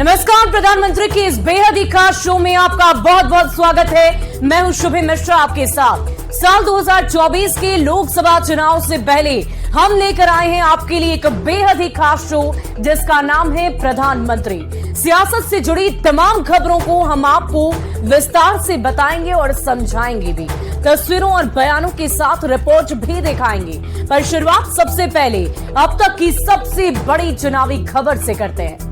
नमस्कार, प्रधानमंत्री की इस बेहद ही खास शो में आपका बहुत बहुत स्वागत है। मैं हूं शुभि मिश्रा आपके साथ। साल 2024 के लोकसभा चुनाव से पहले हम लेकर आए हैं आपके लिए एक बेहद ही खास शो जिसका नाम है प्रधानमंत्री। सियासत से जुड़ी तमाम खबरों को हम आपको विस्तार से बताएंगे और समझाएंगे भी, तस्वीरों और बयानों के साथ रिपोर्ट भी दिखाएंगे। पर शुरुआत सबसे पहले अब तक की सबसे बड़ी चुनावी खबर से करते हैं।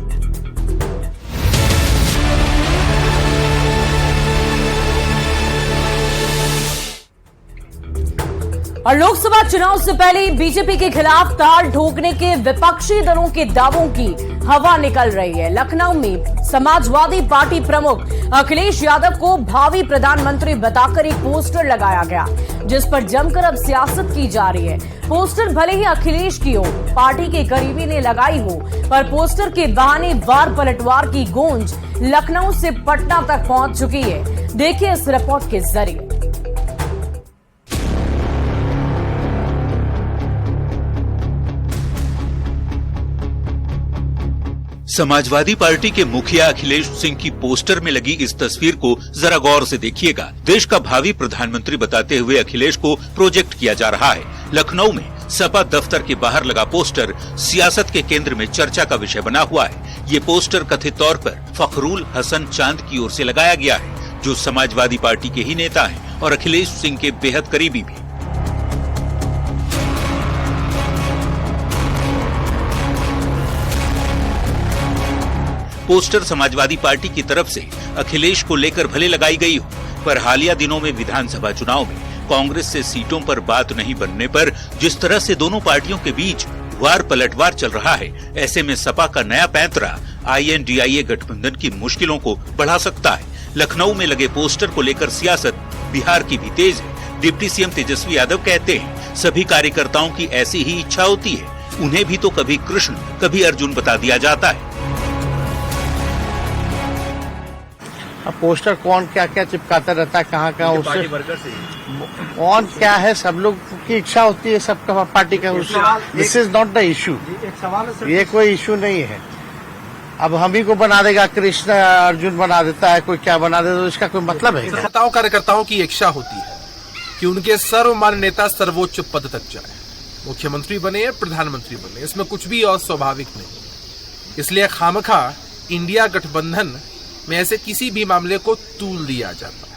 और लोकसभा चुनाव से पहले बीजेपी के खिलाफ ताल ठोकने के विपक्षी दलों के दावों की हवा निकल रही है। लखनऊ में समाजवादी पार्टी प्रमुख अखिलेश यादव को भावी प्रधानमंत्री बताकर एक पोस्टर लगाया गया, जिस पर जमकर अब सियासत की जा रही है। पोस्टर भले ही अखिलेश की हो, पार्टी के करीबी ने लगाई हो, पर पोस्टर के बहाने वार पलटवार की गूंज लखनऊ से पटना तक पहुंच चुकी है। देखिए इस रिपोर्ट के जरिए। समाजवादी पार्टी के मुखिया अखिलेश सिंह की पोस्टर में लगी इस तस्वीर को जरा गौर से देखिएगा। देश का भावी प्रधानमंत्री बताते हुए अखिलेश को प्रोजेक्ट किया जा रहा है। लखनऊ में सपा दफ्तर के बाहर लगा पोस्टर सियासत के केंद्र में चर्चा का विषय बना हुआ है। ये पोस्टर कथित तौर पर फखरुल हसन चांद की ओर से लगाया गया है, जो समाजवादी पार्टी के ही नेता हैं और अखिलेश सिंह के बेहद करीबी भी। पोस्टर समाजवादी पार्टी की तरफ से अखिलेश को लेकर भले लगाई गई हो, पर हालिया दिनों में विधानसभा चुनाव में कांग्रेस से सीटों पर बात नहीं बनने पर जिस तरह से दोनों पार्टियों के बीच वार पलटवार चल रहा है, ऐसे में सपा का नया पैंतरा INDIA गठबंधन की मुश्किलों को बढ़ा सकता है। लखनऊ में लगे पोस्टर को लेकर सियासत बिहार की भी तेज है। डिप्टी CM तेजस्वी यादव कहते हैं, सभी कार्यकर्ताओं की ऐसी ही इच्छा होती है, उन्हें भी तो कभी कृष्ण कभी अर्जुन बता दिया जाता है। अब पोस्टर कौन क्या क्या चिपकाता रहता है, कहाँ कहाँ, उससे कौन क्या है, सब लोग की इच्छा होती है, सबका पार्टी का। This is not the issue, ये कोई इशू नहीं है। अब हम ही को बना देगा कृष्ण, अर्जुन बना देता है, कोई क्या बना देता है, तो इसका कोई मतलब है? नेताओं कार्यकर्ताओं की इच्छा होती है कि उनके सर्वमान्य नेता सर्वोच्च पद तक जाए, मुख्यमंत्री बने या प्रधानमंत्री बने, इसमें कुछ भी अस्वाभाविक नहीं। इसलिए खामखा इंडिया गठबंधन में ऐसे किसी भी मामले को तूल दिया जाता है।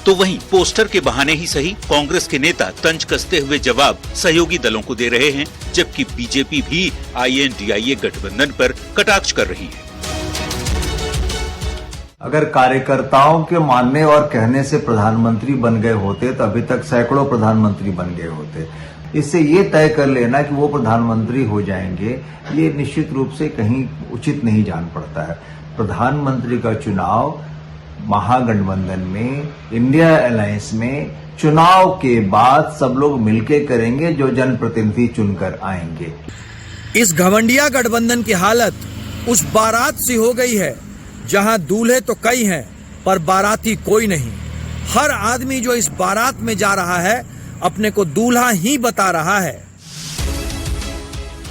तो वहीं पोस्टर के बहाने ही सही कांग्रेस के नेता तंज कसते हुए जवाब सहयोगी दलों को दे रहे हैं, जबकि बीजेपी भी INDIA गठबंधन पर कटाक्ष कर रही है। अगर कार्यकर्ताओं के मानने और कहने से प्रधानमंत्री बन गए होते तो अभी तक सैकड़ों प्रधानमंत्री बन गए होते। इससे ये तय कर लेना कि वो प्रधानमंत्री हो जाएंगे, ये निश्चित रूप से कहीं उचित नहीं जान पड़ता है। प्रधानमंत्री का चुनाव महागठबंधन में, इंडिया अलायंस में चुनाव के बाद सब लोग मिलकर करेंगे, जो जनप्रतिनिधि चुनकर आएंगे। इस घमंडिया गठबंधन की हालत उस बारात सी हो गई है जहां दूल्हे तो कई हैं पर बाराती कोई नहीं। हर आदमी जो इस बारात में जा रहा है अपने को दूल्हा ही बता रहा है।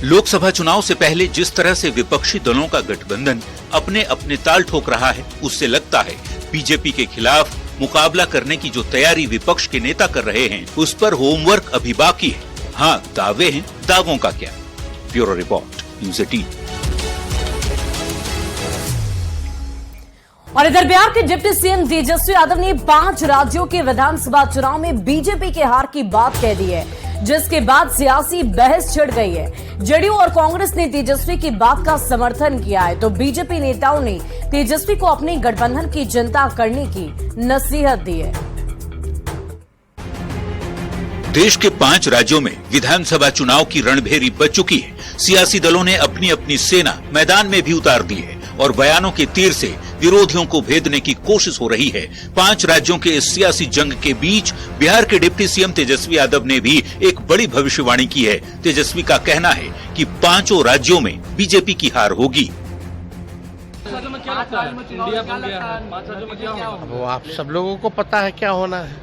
लोकसभा चुनाव से पहले जिस तरह से विपक्षी दलों का गठबंधन अपने अपने ताल ठोक रहा है, उससे लगता है बीजेपी के खिलाफ मुकाबला करने की जो तैयारी विपक्ष के नेता कर रहे हैं, उस पर होमवर्क अभी बाकी है। हाँ, दावे हैं, दावों का क्या? Bureau report, news 18। और इधर बिहार के डिप्टी CM तेजस्वी यादव ने 5 राज्यों के विधानसभा चुनाव में बीजेपी के हार की बात कह दी है, जिसके बाद सियासी बहस छिड़ गई है। जेडीयू और कांग्रेस ने तेजस्वी की बात का समर्थन किया है, तो बीजेपी नेताओं ने तेजस्वी को अपने गठबंधन की चिंता करने की नसीहत दी है। देश के 5 राज्यों में विधानसभा चुनाव की रणभेरी बच चुकी है। सियासी दलों ने अपनी अपनी सेना मैदान में भी उतार दी है और बयानों के तीर से विरोधियों को भेदने की कोशिश हो रही है। 5 राज्यों के इस सियासी जंग के बीच बिहार के डिप्टी CM तेजस्वी यादव ने भी एक बड़ी भविष्यवाणी की है। तेजस्वी का कहना है कि 5 राज्यों में बीजेपी की हार होगी। वो आप सब लोगों को पता है क्या होना है।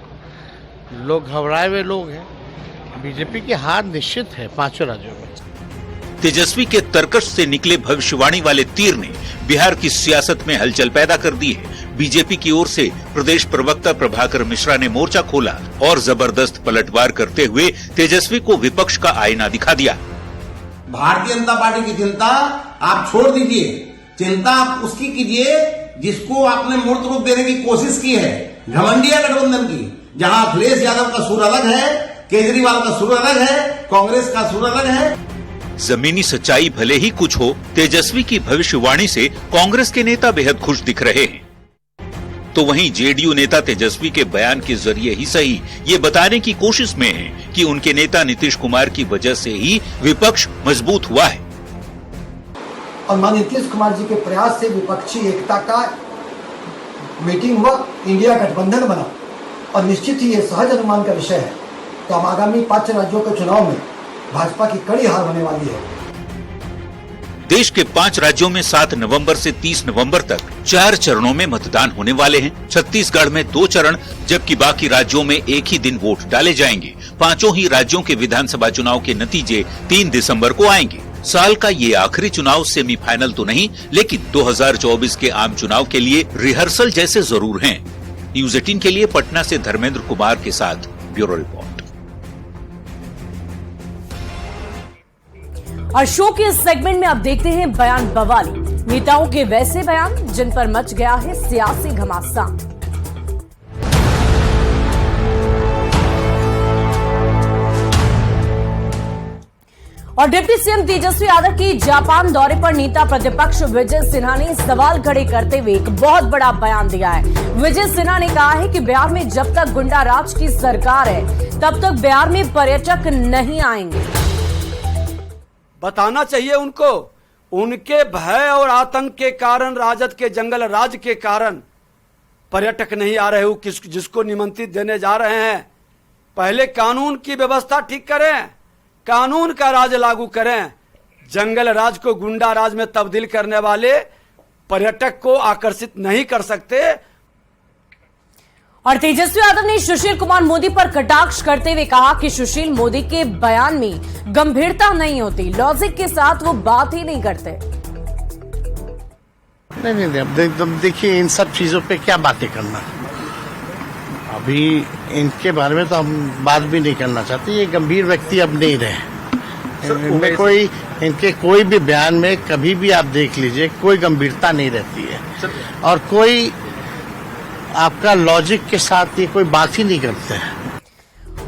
लोग घबराए हुए लोग हैं। बीजेपी की हार निश्चित है 5 राज्यों में। तेजस्वी के तर्कश से निकले भविष्यवाणी वाले तीर ने बिहार की सियासत में हलचल पैदा कर दी है। बीजेपी की ओर से प्रदेश प्रवक्ता प्रभाकर मिश्रा ने मोर्चा खोला और जबरदस्त पलटवार करते हुए तेजस्वी को विपक्ष का आईना दिखा दिया। भारतीय जनता पार्टी की चिंता आप छोड़ दीजिए, चिंता आप उसकी कीजिए जिसको आपने मूर्त रूप देने की कोशिश की है, घमंडिया गठबंधन की, जहां अखिलेश यादव का सुर अलग है, केजरीवाल का सुर अलग है, कांग्रेस का सुर अलग है। जमीनी सच्चाई भले ही कुछ हो, तेजस्वी की भविष्यवाणी से कांग्रेस के नेता बेहद खुश दिख रहे हैं। तो वहीं जेडीयू नेता तेजस्वी के बयान के जरिए ही सही ये बताने की कोशिश में है कि उनके नेता नीतीश कुमार की वजह से ही विपक्ष मजबूत हुआ है। और माननीय नीतीश कुमार जी के प्रयास से विपक्षी एकता का मीटिंग हुआ, इंडिया गठबंधन बना और निश्चित ही ये सहज अनुमान का विषय है तो हम आगामी 5 राज्यों के चुनाव में भाजपा की कड़ी हार होने वाली है। देश के 5 राज्यों में 7 नवंबर से 30 नवंबर तक 4 चरणों में मतदान होने वाले हैं। छत्तीसगढ़ में 2 चरण, जबकि बाकी राज्यों में एक ही दिन वोट डाले जाएंगे। 5 ही राज्यों के विधानसभा चुनाव के नतीजे 3 दिसंबर को आएंगे। साल का ये आखिरी चुनाव सेमीफाइनल तो नहीं, लेकिन 2024 के आम चुनाव के लिए रिहर्सल जैसे जरूर हैं। न्यूज 18 के लिए पटना से धर्मेंद्र कुमार के साथ ब्यूरो रिपोर्ट। और शो के इस सेगमेंट में अब देखते हैं बयान बवाली, नेताओं के वैसे बयान जिन पर मच गया है सियासी घमासान। और डिप्टी सीएम तेजस्वी यादव की जापान दौरे पर नेता प्रतिपक्ष विजय सिन्हा ने सवाल खड़े करते हुए एक बहुत बड़ा बयान दिया है। विजय सिन्हा ने कहा है कि बिहार में जब तक गुंडा राज की सरकार है तब तक बिहार में पर्यटक नहीं आएंगे। बताना चाहिए उनको, उनके भय और आतंक के कारण, राजद के जंगल राज के कारण पर्यटक नहीं आ रहे हो, जिसको निमंत्रित देने जा रहे हैं। पहले कानून की व्यवस्था ठीक करें, कानून का राज लागू करें। जंगल राज को गुंडा राज में तब्दील करने वाले पर्यटक को आकर्षित नहीं कर सकते। और तेजस्वी यादव ने सुशील कुमार मोदी पर कटाक्ष करते हुए कहा कि सुशील मोदी के बयान में गंभीरता नहीं होती, लॉजिक के साथ वो बात ही नहीं करते। नहीं, अब देखिए इन सब चीजों पे क्या बातें करना, अभी इनके बारे में तो हम बात भी नहीं करना चाहते। ये गंभीर व्यक्ति अब नहीं रहे। इनके कोई भी बयान में कभी भी आप देख लीजिए कोई गंभीरता नहीं रहती है और कोई आपका लॉजिक के साथ ये कोई बात ही नहीं करते हैं।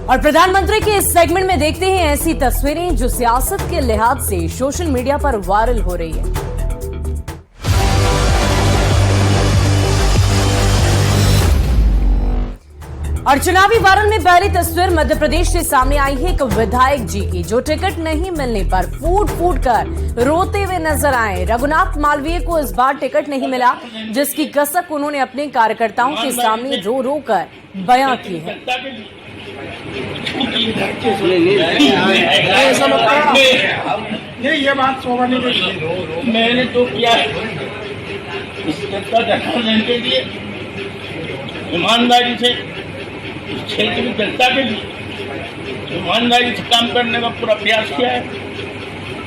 और प्रधानमंत्री के इस सेगमेंट में देखते हैं ऐसी तस्वीरें जो सियासत के लिहाज से सोशल मीडिया पर वायरल हो रही है। और चुनावी वायरल में पहली तस्वीर मध्य प्रदेश से सामने आई है एक विधायक जी की, जो टिकट नहीं मिलने पर फूट फूट कर रोते हुए नजर आए। रघुनाथ मालवीय को इस बार टिकट नहीं मिला, जिसकी कसक उन्होंने अपने कार्यकर्ताओं के सामने रो रो कर बयां की है। ये बात मैंने तो किया के लिए ईमानदारी से क्षेत्र की जनता के लिए ईमानदारी से काम करने का पूरा प्रयास किया है।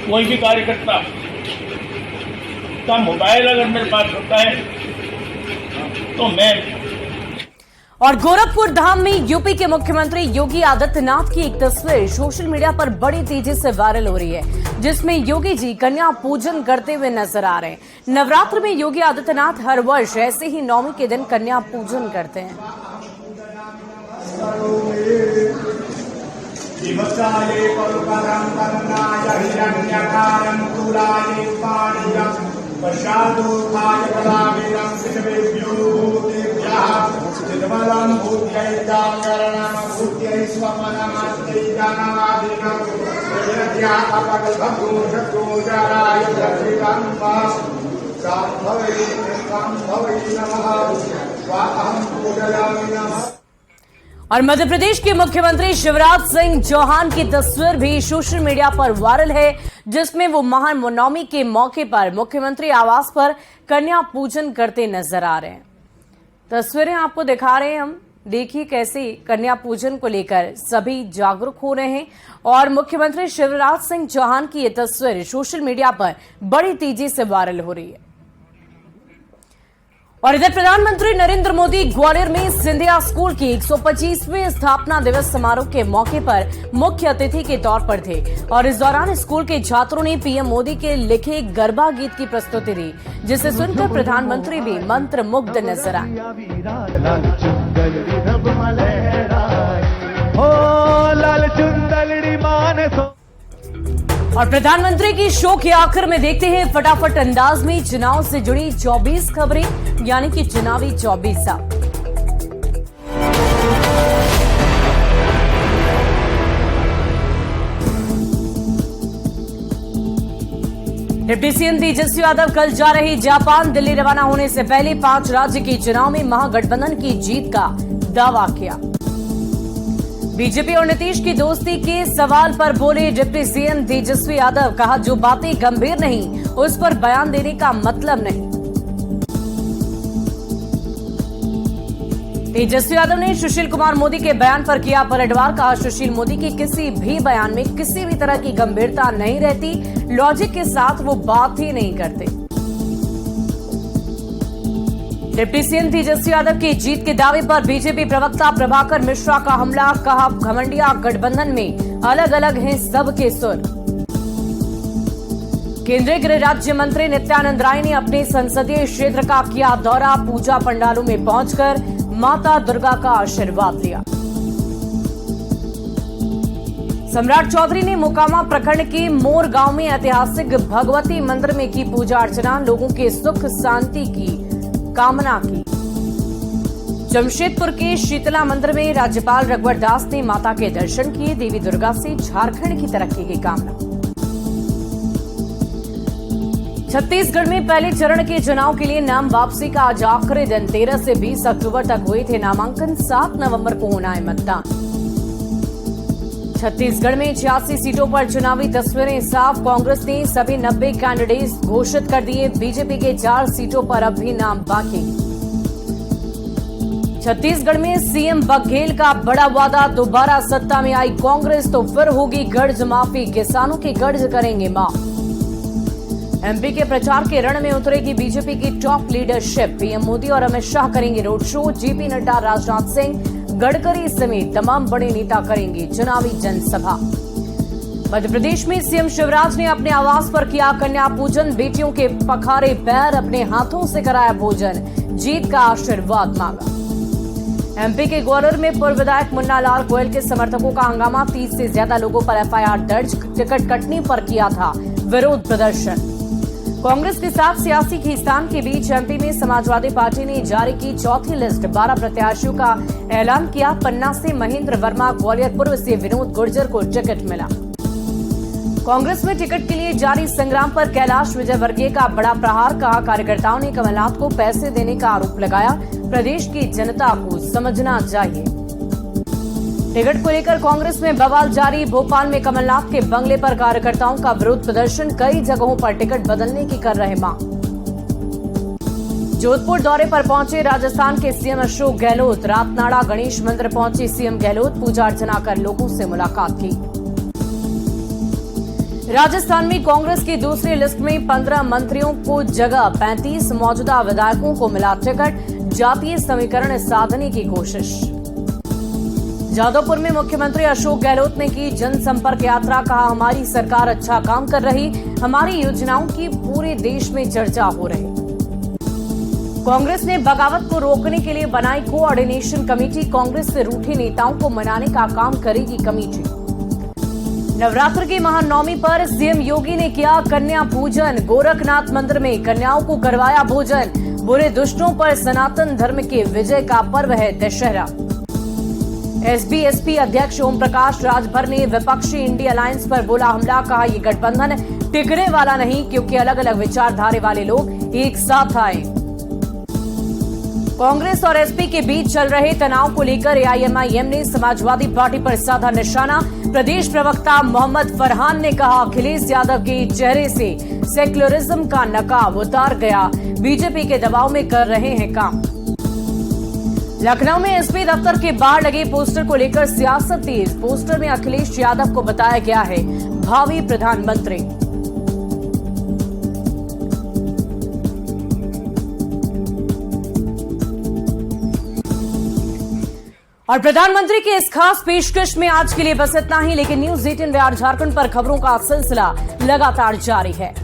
कोई भी कार्यकर्ता का मोबाइल अगर मेरे पास होता है तो मैं। और गोरखपुर धाम में यूपी के मुख्यमंत्री योगी आदित्यनाथ की एक तस्वीर सोशल मीडिया पर बड़ी तेजी से वायरल हो रही है, जिसमें योगी जी कन्या पूजन करते हुए नजर आ रहे हैं। नवरात्र में योगी आदित्यनाथ हर वर्ष ऐसे ही 9वीं के दिन कन्या पूजन करते हैं। और मध्य प्रदेश के मुख्यमंत्री शिवराज सिंह चौहान की तस्वीर भी सोशल मीडिया पर वायरल है, जिसमें वो महानवमी के मौके पर मुख्यमंत्री आवास पर कन्या पूजन करते नजर आ रहे हैं। तस्वीरें आपको दिखा रहे हैं हम देखिए कैसे कन्या पूजन को लेकर सभी जागरूक हो रहे हैं और मुख्यमंत्री शिवराज सिंह चौहान की ये तस्वीर सोशल मीडिया पर बड़ी तेजी से वायरल हो रही है। और इधर प्रधानमंत्री नरेंद्र मोदी ग्वालियर में सिंधिया स्कूल की 125वें स्थापना दिवस समारोह के मौके पर मुख्य अतिथि के तौर पर थे और इस दौरान स्कूल के छात्रों ने पीएम मोदी के लिखे गरबा गीत की प्रस्तुति दी, जिसे सुनकर प्रधानमंत्री भी मंत्रमुग्ध नजर आए। और प्रधानमंत्री की शो के आखिर में देखते हैं फटाफट अंदाज में चुनाव से जुड़ी 24 खबरें, यानी कि चुनावी 24 साल। डिप्टी सीएम तेजस्वी यादव कल जा रही जापान। दिल्ली रवाना होने से पहले 5 राज्य के चुनाव में महागठबंधन की जीत का दावा किया। बीजेपी और नीतीश की दोस्ती के सवाल पर बोले डिप्टी सीएम तेजस्वी यादव, कहा जो बातें गंभीर नहीं उस पर बयान देने का मतलब नहीं। तेजस्वी यादव ने सुशील कुमार मोदी के बयान पर किया पलटवार, कहा सुशील मोदी के किसी भी बयान में किसी भी तरह की गंभीरता नहीं रहती, लॉजिक के साथ वो बात ही नहीं करते। डिप्टी सीएम तेजस्वी यादव की जीत के दावे पर बीजेपी प्रवक्ता प्रभाकर मिश्रा का हमला, कहा घमंडिया गठबंधन में अलग अलग हैं सबके सुर। केंद्रीय गृह राज्य मंत्री नित्यानंद राय ने अपने संसदीय क्षेत्र का किया दौरा, पूजा पंडालों में पहुंचकर माता दुर्गा का आशीर्वाद लिया। सम्राट चौधरी ने मोकामा प्रखंड के मोर गांव में ऐतिहासिक भगवती मंदिर में की पूजा अर्चना, लोगों के सुख शांति की कामना की। जमशेदपुर के शीतला मंदिर में राज्यपाल रघुवर दास ने माता के दर्शन किए, देवी दुर्गा से झारखंड की तरक्की की कामना। छत्तीसगढ़ में पहले चरण के चुनाव के लिए नाम वापसी का आज आखिरी दिन। 13 से 20 अक्टूबर तक हुए थे नामांकन, 7 नवंबर को होना है मतदान। छत्तीसगढ़ में 86 सीटों पर चुनावी तस्वीरें साफ, कांग्रेस ने सभी 90 कैंडिडेट घोषित कर दिए, बीजेपी के 4 सीटों पर अब भी नाम बाकी। छत्तीसगढ़ में सीएम बघेल का बड़ा वादा, दोबारा सत्ता में आई कांग्रेस तो फिर होगी कर्ज माफी, किसानों के कर्ज करेंगे माफ। एमपी के प्रचार के रण में उतरेगी बीजेपी की टॉप लीडरशिप, पीएम मोदी और अमित शाह करेंगे road show, JP Nadda, Rajnath Singh, Gadkari समेत तमाम बड़े नेता करेंगे चुनावी जनसभा। मध्य प्रदेश में सीएम शिवराज ने अपने आवास पर किया कन्या पूजन, बेटियों के पखारे पैर, अपने हाथों से कराया भोजन, जीत का आशीर्वाद मांगा। एमपी के ग्वालियर में पूर्व विधायक मुन्ना लाल गोयल के समर्थकों का हंगामा, 30 से ज्यादा लोगों पर एफआईआर दर्ज, टिकट कटने पर किया था विरोध प्रदर्शन। कांग्रेस के साथ सियासी खींचतान के बीच एमपी में समाजवादी पार्टी ने जारी की चौथी लिस्ट, 12 प्रत्याशियों का ऐलान किया। पन्ना से महेंद्र वर्मा, ग्वालियर पूर्व से विनोद गुर्जर को टिकट मिला। कांग्रेस में टिकट के लिए जारी संग्राम पर कैलाश विजयवर्गीय का बड़ा प्रहार, कहा कार्यकर्ताओं ने कमलनाथ को पैसे देने का आरोप लगाया, प्रदेश की जनता को समझना चाहिए। टिकट को लेकर कांग्रेस में बवाल जारी, भोपाल में कमलनाथ के बंगले पर कार्यकर्ताओं का विरोध प्रदर्शन, कई जगहों पर टिकट बदलने की कर रहे मांग। जोधपुर दौरे पर पहुंचे राजस्थान के सीएम अशोक गहलोत, रातनाड़ा गणेश मंदिर पहुंचे सीएम गहलोत, पूजा अर्चना कर लोगों से मुलाकात की। राजस्थान में कांग्रेस की दूसरी लिस्ट में 15 मंत्रियों को जगह, 35 मौजूदा विधायकों को मिला टिकट, जातीय समीकरण साधने की कोशिश। जादवपुर में मुख्यमंत्री अशोक गहलोत ने की जनसंपर्क यात्रा, कहा हमारी सरकार अच्छा काम कर रही, हमारी योजनाओं की पूरे देश में चर्चा हो रही। कांग्रेस ने बगावत को रोकने के लिए बनाई कोऑर्डिनेशन कमेटी, कांग्रेस से रूठे नेताओं को मनाने का काम करेगी कमेटी। नवरात्र की महानवमी पर सीएम योगी ने किया कन्या पूजन, गोरखनाथ मंदिर में कन्याओं को करवाया भोजन, बुरे दुष्टों पर सनातन धर्म के विजय का पर्व है दशहरा। एसबीएसपी अध्यक्ष ओम प्रकाश राजभर ने विपक्षी इंडिया अलायंस पर बोला हमला, कहा यह गठबंधन टिकने वाला नहीं क्योंकि अलग अलग विचारधारा वाले लोग एक साथ आए। कांग्रेस और एसपी के बीच चल रहे तनाव को लेकर एआईएमआईएम ने समाजवादी पार्टी पर साधा निशाना, प्रदेश प्रवक्ता मोहम्मद फरहान ने कहा अखिलेश यादव के चेहरे से सेक्युलरिज्म का नकाब उतार गया, बीजेपी के दबाव में कर रहे हैं काम। लखनऊ में एसपी दफ्तर के बाहर लगे पोस्टर को लेकर सियासत तेज। पोस्टर में अखिलेश यादव को बताया गया है भावी प्रधानमंत्री। और प्रधानमंत्री की इस खास पेशकश में आज के लिए बस इतना ही, लेकिन न्यूज़ 18 बिहार झारखंड पर खबरों का सिलसिला लगातार जारी है।